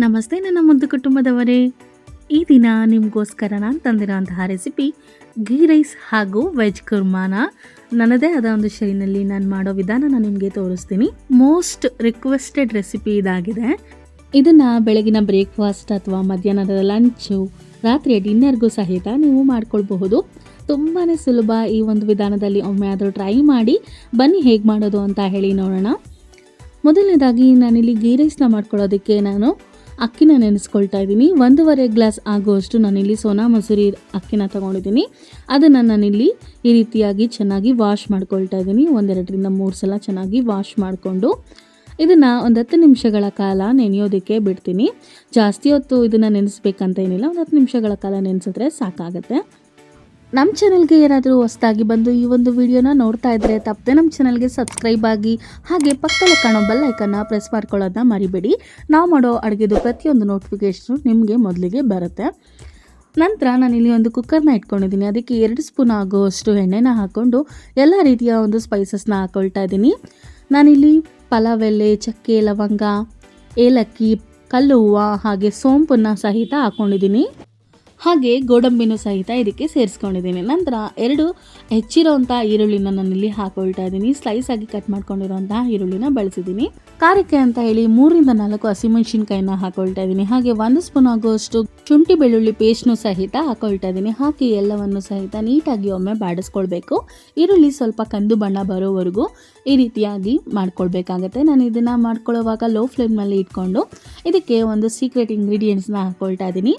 ನಮಸ್ತೆ ನನ್ನ ಮುದ್ದು ಕುಟುಂಬದವರೇ. ಈ ದಿನ ನಿಮಗೋಸ್ಕರ ನಾನು ತಂದಿರೋಂತಹ ರೆಸಿಪಿ ಗೀ ರೈಸ್ ಹಾಗೂ ವೆಜ್ ಕುರ್ಮಾನ ನನ್ನದೇ ಆದ ಒಂದು ಶೈಲಿನಲ್ಲಿ ನಾನು ಮಾಡೋ ವಿಧಾನನ ನಿಮಗೆ ತೋರಿಸ್ತೀನಿ. ಮೋಸ್ಟ್ ರಿಕ್ವೆಸ್ಟೆಡ್ ರೆಸಿಪಿ ಇದಾಗಿದೆ. ಇದನ್ನು ಬೆಳಗಿನ ಬ್ರೇಕ್ಫಾಸ್ಟ್ ಅಥವಾ ಮಧ್ಯಾಹ್ನದ ಲಂಚು, ರಾತ್ರಿಯ ಡಿನ್ನರ್ಗೂ ಸಹಿತ ನೀವು ಮಾಡ್ಕೊಳ್ಬಹುದು. ತುಂಬಾ ಸುಲಭ. ಈ ಒಂದು ವಿಧಾನದಲ್ಲಿ ಒಮ್ಮೆ ಆದರೂ ಟ್ರೈ ಮಾಡಿ. ಬನ್ನಿ ಹೇಗೆ ಮಾಡೋದು ಅಂತ ಹೇಳಿ ನೋಡೋಣ. ಮೊದಲನೇದಾಗಿ ನಾನಿಲ್ಲಿ ಗೀ ರೈಸ್ನ ಮಾಡ್ಕೊಳ್ಳೋದಕ್ಕೆ ನಾನು ಅಕ್ಕಿನ ನೆನೆಸ್ಕೊಳ್ತಾ ಇದ್ದೀನಿ. 1.5 ಗ್ಲಾಸ್ ಆಗುವಷ್ಟು ನಾನಿಲ್ಲಿ ಸೋನಾ ಮಸೂರಿ ಅಕ್ಕಿನ ತೊಗೊಂಡಿದ್ದೀನಿ. ಅದನ್ನು ನಾನಿಲ್ಲಿ ಈ ರೀತಿಯಾಗಿ ಚೆನ್ನಾಗಿ ವಾಶ್ ಮಾಡ್ಕೊಳ್ತಾ ಇದ್ದೀನಿ. 2-3 ಸಲ ಚೆನ್ನಾಗಿ ವಾಶ್ ಮಾಡಿಕೊಂಡು ಇದನ್ನು ಒಂದು 10 ನಿಮಿಷಗಳ ಕಾಲ ನೆನೆಯೋದಕ್ಕೆ ಬಿಡ್ತೀನಿ. ಜಾಸ್ತಿ ಹೊತ್ತು ಇದನ್ನು ನೆನೆಸ್ಬೇಕಂತ ಏನಿಲ್ಲ, ಒಂದು 10 ನಿಮಿಷಗಳ ಕಾಲ ನೆನೆಸಿದ್ರೆ ಸಾಕಾಗುತ್ತೆ. ನಮ್ಮ ಚಾನಲ್ಗೆ ಯಾರಾದರೂ ಹೊಸದಾಗಿ ಬಂದು ಈ ಒಂದು ವಿಡಿಯೋನ ನೋಡ್ತಾ ಇದ್ದರೆ ತಪ್ಪದೆ ನಮ್ಮ ಚಾನಲ್ಗೆ ಸಬ್ಸ್ಕ್ರೈಬ್ ಆಗಿ, ಹಾಗೆ ಪಕ್ಕದಲ್ಲಿ ಕಾಣೋ ಬೆಲ್ ಐಕನ್ನ ಪ್ರೆಸ್ ಮಾಡ್ಕೊಳ್ಳೋದನ್ನ ಮರಿಬೇಡಿ. ನಾವು ಮಾಡೋ ಅಡುಗೆದು ಪ್ರತಿಯೊಂದು ನೋಟಿಫಿಕೇಷನು ನಿಮಗೆ ಮೊದಲಿಗೆ ಬರುತ್ತೆ. ನಂತರ ನಾನಿಲ್ಲಿ ಒಂದು ಕುಕ್ಕರ್ನ ಇಟ್ಕೊಂಡಿದ್ದೀನಿ. ಅದಕ್ಕೆ 2 ಸ್ಪೂನ್ ಆಗುವಷ್ಟು ಎಣ್ಣೆನ ಹಾಕ್ಕೊಂಡು ಎಲ್ಲ ರೀತಿಯ ಒಂದು ಸ್ಪೈಸಸ್ನ ಹಾಕ್ಕೊಳ್ತಾ ಇದ್ದೀನಿ. ನಾನಿಲ್ಲಿ ಪಲಾವ್ ಎಲೆ, ಚಕ್ಕೆ, ಲವಂಗ, ಏಲಕ್ಕಿ, ಕಲ್ಲು ಹೂವು ಹಾಗೆ ಸೋಂಪನ್ನು ಸಹಿತ ಹಾಕ್ಕೊಂಡಿದ್ದೀನಿ. ಹಾಗೆ ಗೋಡಂಬಿನೂ ಸಹಿತ ಇದಕ್ಕೆ ಸೇರಿಸ್ಕೊಂಡಿದ್ದೀನಿ. ನಂತರ 2 ಹೆಚ್ಚಿರೋಂಥ ಈರುಳ್ಳಿನ ನಾನಿಲ್ಲಿ ಹಾಕೊಳ್ತಾ ಇದ್ದೀನಿ. ಸ್ಲೈಸ್ ಆಗಿ ಕಟ್ ಮಾಡ್ಕೊಂಡಿರೋಂತಹ ಈರುಳ್ಳಿನ ಬಳಸಿದ್ದೀನಿ. ಖಾರಕ್ಕೆ ಅಂತ ಹೇಳಿ 3-4 ಹಸಿಮೆಣಸಿನ್ಕಾಯಿನ ಹಾಕೊಳ್ತಾ ಇದ್ದೀನಿ. ಹಾಗೆ 1 ಸ್ಪೂನ್ ಆಗುವಷ್ಟು ಶುಂಠಿ ಬೆಳ್ಳುಳ್ಳಿ ಪೇಸ್ಟ್ನು ಸಹಿತ ಹಾಕೊಳ್ತಾ ಇದ್ದೀನಿ. ಹಾಕಿ ಎಲ್ಲವನ್ನು ಸಹಿತ ನೀಟಾಗಿ ಒಮ್ಮೆ ಬಾಡಿಸ್ಕೊಳ್ಬೇಕು. ಈರುಳ್ಳಿ ಸ್ವಲ್ಪ ಕಂದು ಬಣ್ಣ ಬರೋವರೆಗೂ ಈ ರೀತಿಯಾಗಿ ಮಾಡ್ಕೊಳ್ಬೇಕಾಗತ್ತೆ. ನಾನು ಇದನ್ನು ಮಾಡ್ಕೊಳ್ಳೋವಾಗ ಲೋ ಫ್ಲೇಮ್ನಲ್ಲಿ ಇಟ್ಕೊಂಡು ಇದಕ್ಕೆ ಒಂದು ಸೀಕ್ರೆಟ್ ಇಂಗ್ರೀಡಿಯೆಂಟ್ಸ್ನ ಹಾಕೊಳ್ತಾ ಇದ್ದೀನಿ.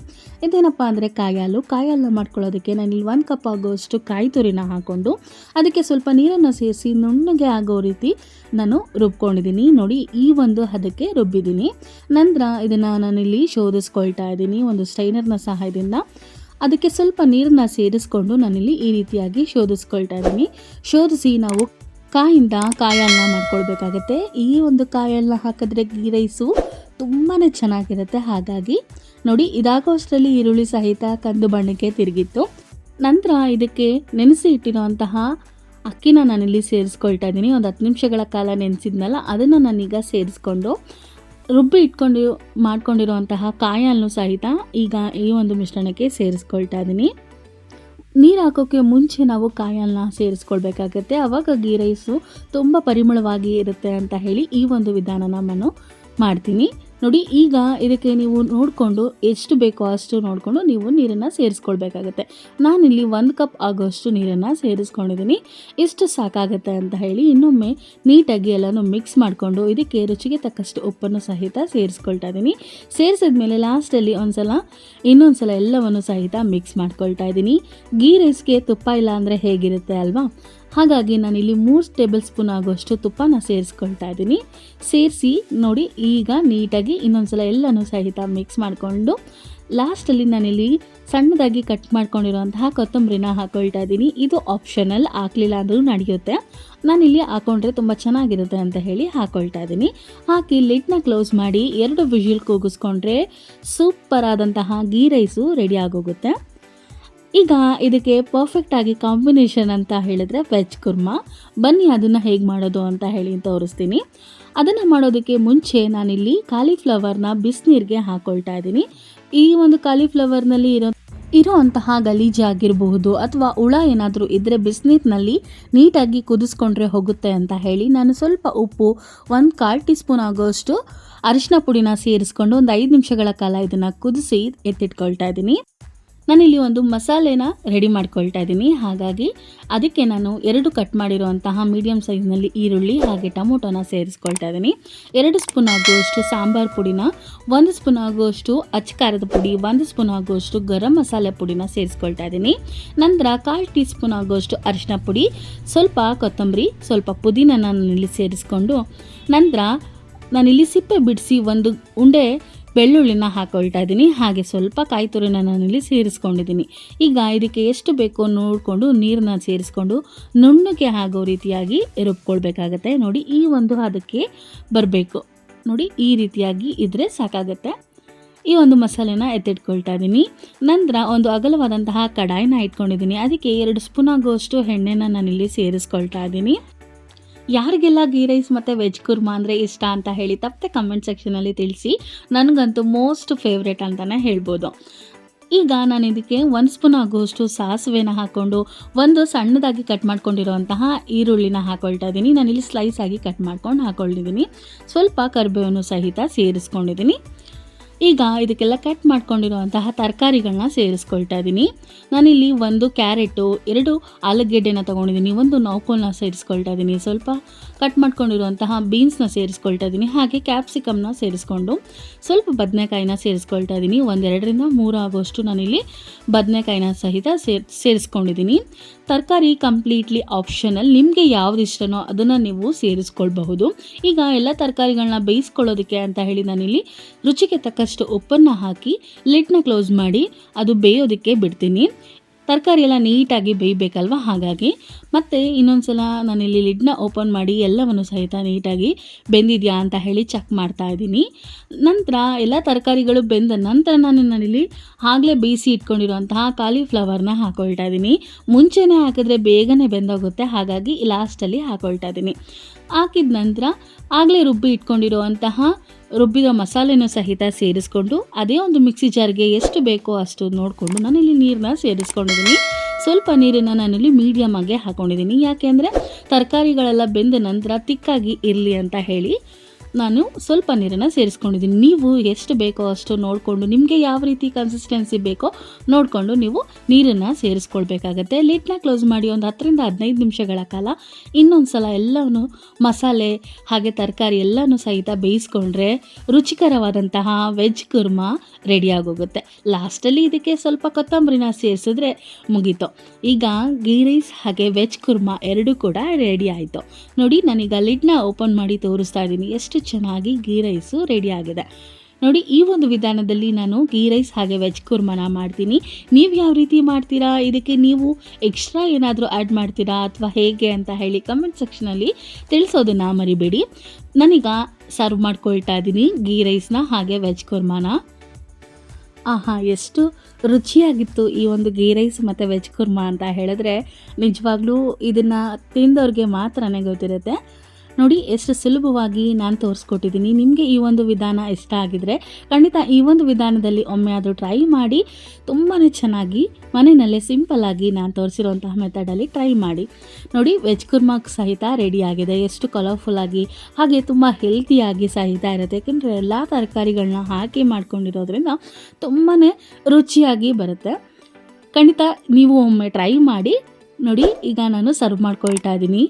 ಇದೇನಪ್ಪ ಅಂದರೆ ಕಾಯಿ ಹಾಲು ಮಾಡ್ಕೊಳ್ಳೋದಕ್ಕೆ ನಾನಿಲ್ಲಿ 1 ಕಪ್ ಆಗೋಷ್ಟು ಕಾಯಿ ತುರಿನ ಹಾಕ್ಕೊಂಡು ಅದಕ್ಕೆ ಸ್ವಲ್ಪ ನೀರನ್ನು ಸೇರಿಸಿ ನುಣ್ಣಗೆ ಆಗೋ ರೀತಿ ನಾನು ರುಬ್ಕೊಂಡಿದ್ದೀನಿ. ನೋಡಿ, ಈ ಒಂದು ಹದಕ್ಕೆ ರುಬ್ಬಿದ್ದೀನಿ. ನಂತರ ಇದನ್ನು ನಾನಿಲ್ಲಿ ಶೋಧಿಸ್ಕೊಳ್ತಾ ಇದ್ದೀನಿ ಒಂದು ಸ್ಟೈನರ್ನ ಸಹಾಯದಿಂದ. ಅದಕ್ಕೆ ಸ್ವಲ್ಪ ನೀರನ್ನು ಸೇರಿಸ್ಕೊಂಡು ನಾನಿಲ್ಲಿ ಈ ರೀತಿಯಾಗಿ ಶೋಧಿಸ್ಕೊಳ್ತಾ ಇದ್ದೀನಿ. ಶೋಧಿಸಿ ನಾವು ಕಾಯಿಂದ ಕಾಯನ್ನ ಮಾಡ್ಕೊಳ್ಬೇಕಾಗತ್ತೆ. ಈ ಒಂದು ಕಾಯನ್ನ ಹಾಕಿದ್ರೆ ಗೀ ರೈಸು ತುಂಬಾ ಚೆನ್ನಾಗಿರುತ್ತೆ. ಹಾಗಾಗಿ ನೋಡಿ, ಇದಾಗೋಷ್ಟರಲ್ಲಿ ಈರುಳ್ಳಿ ಸಹಿತ ಕಂದು ಬಣ್ಣಕ್ಕೆ ತಿರುಗಿತ್ತು. ನಂತರ ಇದಕ್ಕೆ ನೆನೆಸಿ ಇಟ್ಟಿರುವಂತಹ ಅಕ್ಕಿನ ನಾನಿಲ್ಲಿ ಸೇರಿಸ್ಕೊಳ್ತಾ ಇದ್ದೀನಿ. ಒಂದು 10 ನಿಮಿಷಗಳ ಕಾಲ ನೆನೆಸಿದ್ನಲ್ಲ, ಅದನ್ನು ನಾನೀಗ ಸೇರಿಸ್ಕೊಂಡು ರುಬ್ಬಿ ಮಾಡ್ಕೊಂಡಿರುವಂತಹ ಕಾಯನ್ನು ಸಹಿತ ಈಗ ಈ ಒಂದು ಮಿಶ್ರಣಕ್ಕೆ ಸೇರಿಸ್ಕೊಳ್ತಾ ಇದ್ದೀನಿ. ನೀರು ಹಾಕೋಕ್ಕೆ ಮುಂಚೆ ನಾವು ಕಾಯನ್ನ ಸೇರಿಸ್ಕೊಳ್ಬೇಕಾಗತ್ತೆ. ಆವಾಗ ಗೀ ರೈಸು ತುಂಬ ಪರಿಮಳವಾಗಿ ಇರುತ್ತೆ ಅಂತ ಹೇಳಿ ಈ ಒಂದು ವಿಧಾನನ ನಾನು ಮಾಡ್ತೀನಿ. ನೋಡಿ, ಈಗ ಇದಕ್ಕೆ ನೀವು ನೋಡಿಕೊಂಡು ಎಷ್ಟು ಬೇಕೋ ಅಷ್ಟು ನೋಡಿಕೊಂಡು ನೀವು ನೀರನ್ನು ಸೇರಿಸ್ಕೊಳ್ಬೇಕಾಗತ್ತೆ. ನಾನಿಲ್ಲಿ 1 ಕಪ್ ಆಗೋಷ್ಟು ನೀರನ್ನು ಸೇರಿಸ್ಕೊಂಡಿದ್ದೀನಿ. ಇಷ್ಟು ಸಾಕಾಗುತ್ತೆ ಅಂತ ಹೇಳಿ ಇನ್ನೊಮ್ಮೆ ನೀಟಾಗಿ ಎಲ್ಲನೂ ಮಿಕ್ಸ್ ಮಾಡಿಕೊಂಡು ಇದಕ್ಕೆ ರುಚಿಗೆ ತಕ್ಕಷ್ಟು ಉಪ್ಪನ್ನು ಸಹಿತ ಸೇರಿಸ್ಕೊಳ್ತಾ ಇದ್ದೀನಿ. ಸೇರಿಸಿದ್ಮೇಲೆ ಲಾಸ್ಟಲ್ಲಿ ಇನ್ನೊಂದು ಸಲ ಎಲ್ಲವನ್ನು ಸಹಿತ ಮಿಕ್ಸ್ ಮಾಡ್ಕೊಳ್ತಾ ಇದ್ದೀನಿ. ಗೀ ರೈಸ್ಗೆ ತುಪ್ಪ ಇಲ್ಲ ಅಂದರೆ ಹೇಗಿರುತ್ತೆ ಅಲ್ವಾ? ಹಾಗಾಗಿ ನಾನಿಲ್ಲಿ 3 ಟೇಬಲ್ ಸ್ಪೂನ್ ಆಗೋಷ್ಟು ತುಪ್ಪನ ಸೇರಿಸ್ಕೊಳ್ತಾ ಇದ್ದೀನಿ. ಸೇರಿಸಿ ನೋಡಿ, ಈಗ ನೀಟಾಗಿ ಇನ್ನೊಂದ್ಸಲ ಎಲ್ಲನೂ ಸಹಿತ ಮಿಕ್ಸ್ ಮಾಡಿಕೊಂಡು ಲಾಸ್ಟಲ್ಲಿ ನಾನಿಲ್ಲಿ ಸಣ್ಣದಾಗಿ ಕಟ್ ಮಾಡ್ಕೊಂಡಿರುವಂತಹ ಕೊತ್ತಂಬರಿನ ಹಾಕೊಳ್ತಾ ಇದ್ದೀನಿ. ಇದು ಆಪ್ಷನಲ್, ಹಾಕಲಿಲ್ಲ ಅಂದರೂ ನಡೆಯುತ್ತೆ. ನಾನಿಲ್ಲಿ ಹಾಕೊಂಡ್ರೆ ತುಂಬ ಚೆನ್ನಾಗಿರುತ್ತೆ ಅಂತ ಹೇಳಿ ಹಾಕೊಳ್ತಾ ಇದ್ದೀನಿ. ಹಾಕಿ ಲಿಡ್ನ ಕ್ಲೋಸ್ ಮಾಡಿ 2 ವಿಷಿಲ್ ಕೂಗಿಸ್ಕೊಂಡ್ರೆ ಸೂಪರ್ ಆದಂತಹ ಗೀ ರೈಸು ರೆಡಿ ಆಗೋಗುತ್ತೆ. ಈಗ ಇದಕ್ಕೆ ಪರ್ಫೆಕ್ಟಾಗಿ ಕಾಂಬಿನೇಷನ್ ಅಂತ ಹೇಳಿದ್ರೆ ವೆಜ್ ಕುರ್ಮಾ. ಬನ್ನಿ ಅದನ್ನು ಹೇಗೆ ಮಾಡೋದು ಅಂತ ಹೇಳಿ ತೋರಿಸ್ತೀನಿ. ಅದನ್ನು ಮಾಡೋದಕ್ಕೆ ಮುಂಚೆ ನಾನಿಲ್ಲಿ ಕಾಲಿಫ್ಲವರ್ನ ಬಿಸಿನೀರಿಗೆ ಹಾಕ್ಕೊಳ್ತಾ ಇದ್ದೀನಿ. ಈ ಒಂದು ಕಾಲಿಫ್ಲವರ್ನಲ್ಲಿ ಇರೋಂತಹ ಗಲೀಜಾಗಿರಬಹುದು ಅಥವಾ ಹುಳ ಏನಾದರೂ ಇದ್ದರೆ ಬಿಸಿನೀರಿನಲ್ಲಿ ನೀಟಾಗಿ ಕುದಿಸ್ಕೊಂಡ್ರೆ ಹೋಗುತ್ತೆ ಅಂತ ಹೇಳಿ ನಾನು ಸ್ವಲ್ಪ ಉಪ್ಪು, 1/4 ಟೀ ಸ್ಪೂನ್ ಆಗೋಷ್ಟು ಅರಿಶಿನ ಪುಡಿನ ಸೇರಿಸ್ಕೊಂಡು ಒಂದು 5 ನಿಮಿಷಗಳ ಕಾಲ ಇದನ್ನು ಕುದಿಸಿ ಎತ್ತಿಟ್ಕೊಳ್ತಾ ಇದ್ದೀನಿ. ನಾನಿಲ್ಲಿ ಒಂದು ಮಸಾಲೆನ ರೆಡಿ ಮಾಡ್ಕೊಳ್ತಾ ಇದ್ದೀನಿ. ಹಾಗಾಗಿ ಅದಕ್ಕೆ ನಾನು 2 ಕಟ್ ಮಾಡಿರುವಂತಹ ಮೀಡಿಯಮ್ ಸೈಜ್ನಲ್ಲಿ ಈರುಳ್ಳಿ ಹಾಗೆ ಟೊಮೊಟೊನ ಸೇರಿಸ್ಕೊಳ್ತಾ ಇದ್ದೀನಿ. 2 ಸ್ಪೂನ್ ಆಗುವಷ್ಟು ಸಾಂಬಾರು ಪುಡಿನ, 1 ಸ್ಪೂನ್ ಆಗುವಷ್ಟು ಅಚ್ಚಕಾರದ ಪುಡಿ, 1 ಸ್ಪೂನ್ ಆಗುವಷ್ಟು ಗರಂ ಮಸಾಲೆ ಪುಡಿನ ಸೇರಿಸ್ಕೊಳ್ತಾ ಇದ್ದೀನಿ. ನಂತರ 1/4 ಟೀ ಸ್ಪೂನ್ ಆಗುವಷ್ಟು ಅರಿಶಿನ ಪುಡಿ, ಸ್ವಲ್ಪ ಕೊತ್ತಂಬರಿ, ಸ್ವಲ್ಪ ಪುದೀನ ನಾನಿಲ್ಲಿ ಸೇರಿಸ್ಕೊಂಡು ನಂತರ ನಾನಿಲ್ಲಿ ಸಿಪ್ಪೆ ಬಿಡಿಸಿ 1 ಉಂಡೆ ಬೆಳ್ಳುಳ್ಳಿನ ಹಾಕೊಳ್ತಾ ಇದ್ದೀನಿ. ಹಾಗೆ ಸ್ವಲ್ಪ ಕಾಯಿ ತುರಿನ ನಾನಿಲ್ಲಿ ಸೇರಿಸ್ಕೊಂಡಿದ್ದೀನಿ. ಈಗ ಇದಕ್ಕೆ ಎಷ್ಟು ಬೇಕೋ ನೋಡಿಕೊಂಡು ನೀರನ್ನ ಸೇರಿಸ್ಕೊಂಡು ನುಣ್ಣಗೆ ಆಗೋ ರೀತಿಯಾಗಿ ರುಬ್ಕೊಳ್ಬೇಕಾಗತ್ತೆ. ನೋಡಿ, ಈ ಒಂದು ಹದಕ್ಕೆ ಬರಬೇಕು. ನೋಡಿ, ಈ ರೀತಿಯಾಗಿ ಇದ್ದರೆ ಸಾಕಾಗತ್ತೆ. ಈ ಒಂದು ಮಸಾಲೆನ ಎತ್ತಿಟ್ಕೊಳ್ತಾ ಇದ್ದೀನಿ. ನಂತರ ಒಂದು ಅಗಲವಾದಂತಹ ಕಡಾಯಿನ ಇಟ್ಕೊಂಡಿದ್ದೀನಿ. ಅದಕ್ಕೆ 2 ಸ್ಪೂನ್ ಆಗುವಷ್ಟು ಎಣ್ಣೆನ ನಾನಿಲ್ಲಿ ಸೇರಿಸ್ಕೊಳ್ತಾ ಇದ್ದೀನಿ. ಯಾರಿಗೆಲ್ಲ ಗೀ ರೈಸ್ ಮತ್ತು ವೆಜ್ ಕುರ್ಮಾ ಅಂದರೆ ಇಷ್ಟ ಅಂತ ಹೇಳಿ ತಪ್ಪದೆ ಕಮೆಂಟ್ ಸೆಕ್ಷನಲ್ಲಿ ತಿಳಿಸಿ. ನನಗಂತೂ ಮೋಸ್ಟ್ ಫೇವ್ರೇಟ್ ಅಂತಲೇ ಹೇಳ್ಬೋದು. ಈಗ ನಾನು ಇದಕ್ಕೆ 1 ಸ್ಪೂನ್ ಆಗುವಷ್ಟು ಸಾಸಿವೆನ ಹಾಕ್ಕೊಂಡು ಒಂದು ಸಣ್ಣದಾಗಿ ಕಟ್ ಮಾಡ್ಕೊಂಡಿರುವಂತಹ ಈರುಳ್ಳಿನ ಹಾಕ್ಕೊಳ್ತಾ ಇದ್ದೀನಿ. ನಾನಿಲ್ಲಿ ಸ್ಲೈಸ್ ಆಗಿ ಕಟ್ ಮಾಡ್ಕೊಂಡು ಹಾಕ್ಕೊಂಡಿದ್ದೀನಿ. ಸ್ವಲ್ಪ ಕರಿಬೇವನ್ನು ಸಹಿತ ಸೇರಿಸ್ಕೊಂಡಿದ್ದೀನಿ. ಈಗ ಇದಕ್ಕೆಲ್ಲ ಕಟ್ ಮಾಡ್ಕೊಂಡಿರುವಂತಹ ತರಕಾರಿಗಳನ್ನ ಸೇರಿಸ್ಕೊಳ್ತಾ ಇದ್ದೀನಿ. ನಾನಿಲ್ಲಿ 1 ಕ್ಯಾರೆಟು, 2 ಆಲೂಗೆಡ್ಡೆನ ತೊಗೊಂಡಿದ್ದೀನಿ, 1 ನೌಕೋಲ್ನ ಸೇರಿಸ್ಕೊಳ್ತಾ ಇದ್ದೀನಿ, ಸ್ವಲ್ಪ ಕಟ್ ಮಾಡ್ಕೊಂಡಿರುವಂತಹ ಬೀನ್ಸ್ನ ಸೇರಿಸ್ಕೊಳ್ತಾ ಇದ್ದೀನಿ, ಹಾಗೆ ಕ್ಯಾಪ್ಸಿಕಮ್ನ ಸೇರಿಸ್ಕೊಂಡು ಸ್ವಲ್ಪ ಬದನೆಕಾಯಿನ ಸೇರಿಸ್ಕೊಳ್ತಾ ಇದ್ದೀನಿ. 1 2ರಿಂದ 3 ಆಗುವಷ್ಟು ನಾನಿಲ್ಲಿ ಬದನೆಕಾಯಿನ ಸಹಿತ ಸೇರಿಸ್ಕೊಂಡಿದ್ದೀನಿ. ತರಕಾರಿ ಕಂಪ್ಲೀಟ್ಲಿ ಆಪ್ಷನಲ್, ನಿಮಗೆ ಯಾವ್ದು ಇಷ್ಟನೋ ಅದನ್ನು ನೀವು ಸೇರಿಸ್ಕೊಳ್ಬಹುದು. ಈಗ ಎಲ್ಲ ತರಕಾರಿಗಳನ್ನ ಬೇಯಿಸ್ಕೊಳ್ಳೋದಕ್ಕೆ ಅಂತ ಹೇಳಿ ನಾನಿಲ್ಲಿ ರುಚಿಗೆ ತಕ್ಕಷ್ಟು ಉಪ್ಪನ್ನು ಹಾಕಿ ಲಿಡ್ನ ಕ್ಲೋಸ್ ಮಾಡಿ ಅದು ಬೇಯೋದಕ್ಕೆ ಬಿಡ್ತೀನಿ. ತರಕಾರಿ ಎಲ್ಲ ನೀಟಾಗಿ ಬೇಯಬೇಕಲ್ವ, ಹಾಗಾಗಿ ಮತ್ತು ಇನ್ನೊಂದು ಸಲ ನಾನಿಲ್ಲಿ ಲಿಡ್ನ ಓಪನ್ ಮಾಡಿ ಎಲ್ಲವನ್ನು ಸಹಿತ ನೀಟಾಗಿ ಬೆಂದಿದೆಯಾ ಅಂತ ಹೇಳಿ ಚೆಕ್ ಮಾಡ್ತಾ ಇದ್ದೀನಿ. ನಂತರ ಎಲ್ಲ ತರಕಾರಿಗಳು ಬೆಂದ ನಂತರ ನಾನಿಲ್ಲಿ ಆಗಲೇ ಬೇಯಿಸಿ ಇಟ್ಕೊಂಡಿರುವಂತಹ ಕಾಲಿಫ್ಲವರ್ನ ಹಾಕ್ಕೊಳ್ತಾ ಇದ್ದೀನಿ. ಮುಂಚೆನೇ ಹಾಕಿದ್ರೆ ಬೇಗನೆ ಬೆಂದೋಗುತ್ತೆ, ಹಾಗಾಗಿ ಲಾಸ್ಟಲ್ಲಿ ಹಾಕ್ಕೊಳ್ತಾ ಇದ್ದೀನಿ. ಹಾಕಿದ ನಂತರ ಆಗಲೇ ರುಬ್ಬಿ ಇಟ್ಕೊಂಡಿರುವಂತಹ ರುಬ್ಬಿದ ಮಸಾಲೆನೂ ಸಹಿತ ಸೇರಿಸ್ಕೊಂಡು ಅದೇ ಒಂದು ಮಿಕ್ಸಿ ಜಾರ್ಗೆ ಎಷ್ಟು ಬೇಕೋ ಅಷ್ಟು ನೋಡಿಕೊಂಡು ನಾನಿಲ್ಲಿ ನೀರನ್ನ ಸೇರಿಸ್ಕೊಂಡಿದ್ದೀನಿ. ಸ್ವಲ್ಪ ನೀರನ್ನು ನಾನಿಲ್ಲಿ ಮೀಡಿಯಮ್ ಆಗಿ ಹಾಕ್ಕೊಂಡಿದ್ದೀನಿ. ಯಾಕೆ ಅಂದರೆ ತರಕಾರಿಗಳೆಲ್ಲ ಬೆಂದ ನಂತರ ತಿಕ್ಕಾಗಿ ಇರಲಿ ಅಂತ ಹೇಳಿ ನಾನು ಸ್ವಲ್ಪ ನೀರನ್ನು ಸೇರಿಸ್ಕೊಂಡಿದ್ದೀನಿ. ನೀವು ಎಷ್ಟು ಬೇಕೋ ಅಷ್ಟು ನೋಡಿಕೊಂಡು ನಿಮಗೆ ಯಾವ ರೀತಿ ಕನ್ಸಿಸ್ಟೆನ್ಸಿ ಬೇಕೋ ನೋಡಿಕೊಂಡು ನೀವು ನೀರನ್ನು ಸೇರಿಸ್ಕೊಳ್ಬೇಕಾಗತ್ತೆ. ಲಿಡ್ನ ಕ್ಲೋಸ್ ಮಾಡಿ ಒಂದು 10ರಿಂದ 15 ನಿಮಿಷಗಳ ಕಾಲ ಇನ್ನೊಂದು ಸಲ ಎಲ್ಲವೂ ಮಸಾಲೆ ಹಾಗೆ ತರಕಾರಿ ಎಲ್ಲನೂ ಸಹಿತ ಬೇಯಿಸ್ಕೊಂಡ್ರೆ ರುಚಿಕರವಾದಂತಹ ವೆಜ್ ಕುರ್ಮಾ ರೆಡಿಯಾಗೋಗುತ್ತೆ. ಲಾಸ್ಟಲ್ಲಿ ಇದಕ್ಕೆ ಸ್ವಲ್ಪ ಕೊತ್ತಂಬರಿನ ಸೇರಿಸಿದ್ರೆ ಮುಗೀತು. ಈಗ ಗೀ ರೈಸ್ ಹಾಗೆ ವೆಜ್ ಕುರ್ಮಾ ಎರಡೂ ಕೂಡ ರೆಡಿ ಆಯಿತು. ನೋಡಿ, ನಾನೀಗ ಲಿಡ್ನ ಓಪನ್ ಮಾಡಿ ತೋರಿಸ್ತಾ ಇದ್ದೀನಿ ಎಷ್ಟು ಚೆನ್ನಾಗಿ ಗೀ ರೈಸು ರೆಡಿ ಆಗಿದೆ. ನೋಡಿ, ಈ ಒಂದು ವಿಧಾನದಲ್ಲಿ ನಾನು ಗೀ ರೈಸ್ ಹಾಗೆ ವೆಜ್ ಕುರ್ಮಾನ ಮಾಡ್ತೀನಿ. ನೀವು ಯಾವ ರೀತಿ ಮಾಡ್ತೀರಾ, ಇದಕ್ಕೆ ನೀವು ಎಕ್ಸ್ಟ್ರಾ ಏನಾದರೂ ಆ್ಯಡ್ ಮಾಡ್ತೀರಾ ಅಥವಾ ಹೇಗೆ ಅಂತ ಹೇಳಿ ಕಮೆಂಟ್ ಸೆಕ್ಷನಲ್ಲಿ ತಿಳಿಸೋದನ್ನು ಮರಿಬೇಡಿ. ನಾನೀಗ ಸರ್ವ್ ಮಾಡ್ಕೊಳ್ತಾ ಇದ್ದೀನಿ ಗೀ ರೈಸ್ನ ಹಾಗೆ ವೆಜ್ ಕುರ್ಮಾನ. ಆಹಾ, ಎಷ್ಟು ರುಚಿಯಾಗಿತ್ತು ಈ ಒಂದು ಗೀ ರೈಸ್ ಮತ್ತು ವೆಜ್ ಕುರ್ಮಾ ಅಂತ ಹೇಳಿದ್ರೆ ನಿಜವಾಗ್ಲೂ ಇದನ್ನು ತಿಂದವ್ರಿಗೆ ಮಾತ್ರನೇ ಗೊತ್ತಿರುತ್ತೆ. ನೋಡಿ, ಎಷ್ಟು ಸುಲಭವಾಗಿ ನಾನು ತೋರಿಸ್ಕೊಟ್ಟಿದ್ದೀನಿ. ನಿಮಗೆ ಈ ಒಂದು ವಿಧಾನ ಇಷ್ಟ ಆಗಿದರೆ ಖಂಡಿತ ಈ ಒಂದು ವಿಧಾನದಲ್ಲಿ ಒಮ್ಮೆ ಆದರೂ ಟ್ರೈ ಮಾಡಿ. ತುಂಬಾ ಚೆನ್ನಾಗಿ ಮನೆಯಲ್ಲೇ ಸಿಂಪಲ್ಲಾಗಿ ನಾನು ತೋರಿಸಿರುವಂತಹ ಮೆಥಡಲ್ಲಿ ಟ್ರೈ ಮಾಡಿ ನೋಡಿ. ವೆಜ್ ಕುರ್ಮಾಕ್ಕೆ ಸಹಿತ ರೆಡಿ ಆಗಿದೆ. ಎಷ್ಟು ಕಲರ್ಫುಲ್ಲಾಗಿ ಹಾಗೆ ತುಂಬ ಹೆಲ್ತಿಯಾಗಿ ಸಹಿತ ಇರುತ್ತೆ. ಯಾಕೆಂದರೆ ಎಲ್ಲ ತರಕಾರಿಗಳನ್ನ ಹಾಕಿ ಮಾಡ್ಕೊಂಡಿರೋದ್ರಿಂದ ತುಂಬಾ ರುಚಿಯಾಗಿ ಬರುತ್ತೆ. ಖಂಡಿತ ನೀವು ಒಮ್ಮೆ ಟ್ರೈ ಮಾಡಿ ನೋಡಿ. ಈಗ ನಾನು ಸರ್ವ್ ಮಾಡ್ಕೊಳ್ತಾ ಇದ್ದೀನಿ.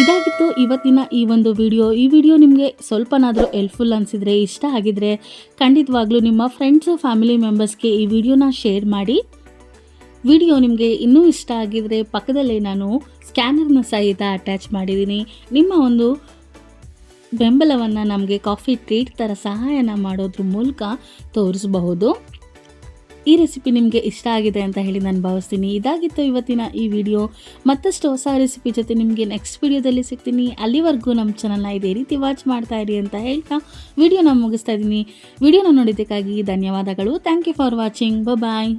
ಇದಾಗಿತ್ತು ಇವತ್ತಿನ ಈ ಒಂದು ವಿಡಿಯೋ. ಈ ವಿಡಿಯೋ ನಿಮಗೆ ಸ್ವಲ್ಪನಾದರೂ ಹೆಲ್ಪ್ಫುಲ್ ಅನಿಸಿದರೆ, ಇಷ್ಟ ಆಗಿದರೆ ಖಂಡಿತವಾಗ್ಲೂ ನಿಮ್ಮ ಫ್ರೆಂಡ್ಸು ಫ್ಯಾಮಿಲಿ ಮೆಂಬರ್ಸ್ಗೆ ಈ ವಿಡಿಯೋನ ಶೇರ್ ಮಾಡಿ. ವಿಡಿಯೋ ನಿಮಗೆ ಇನ್ನೂ ಇಷ್ಟ ಆಗಿದರೆ ಪಕ್ಕದಲ್ಲೇ ನಾನು ಸ್ಕ್ಯಾನರ್ನ ಸಹಿತ ಅಟ್ಯಾಚ್ ಮಾಡಿದ್ದೀನಿ. ನಿಮ್ಮ ಒಂದು ಬೆಂಬಲವನ್ನು ನಮಗೆ ಕಾಫಿ ಟ್ರೀಟ್ ಥರ ಸಹಾಯನ ಮಾಡೋದ್ರ ಮೂಲಕ ತೋರಿಸಬಹುದು. ಈ ರೆಸಿಪಿ ನಿಮಗೆ ಇಷ್ಟ ಆಗಿದೆ ಅಂತ ಹೇಳಿ ನಾನು ಭಾವಿಸ್ತೀನಿ. ಇದಾಗಿತ್ತು ಇವತ್ತಿನ ಈ ವಿಡಿಯೋ. ಮತ್ತಷ್ಟು ಹೊಸ ರೆಸಿಪಿ ಜೊತೆ ನಿಮಗೆ ನೆಕ್ಸ್ಟ್ ವಿಡಿಯೋದಲ್ಲಿ ಸಿಗ್ತೀನಿ. ಅಲ್ಲಿವರೆಗೂ ನಮ್ಮ ಚಾನಲ್ನ ಇದೇ ರೀತಿ ವಾಚ್ ಮಾಡ್ತಾ ಇರಿ ಅಂತ ಹೇಳ್ತಾ ವಿಡಿಯೋನ ಮುಗಿಸ್ತಾ ಇದ್ದೀನಿ. ವಿಡಿಯೋನ ನೋಡಿದ್ದಕ್ಕಾಗಿ ಧನ್ಯವಾದಗಳು. Thank you for watching. Bye.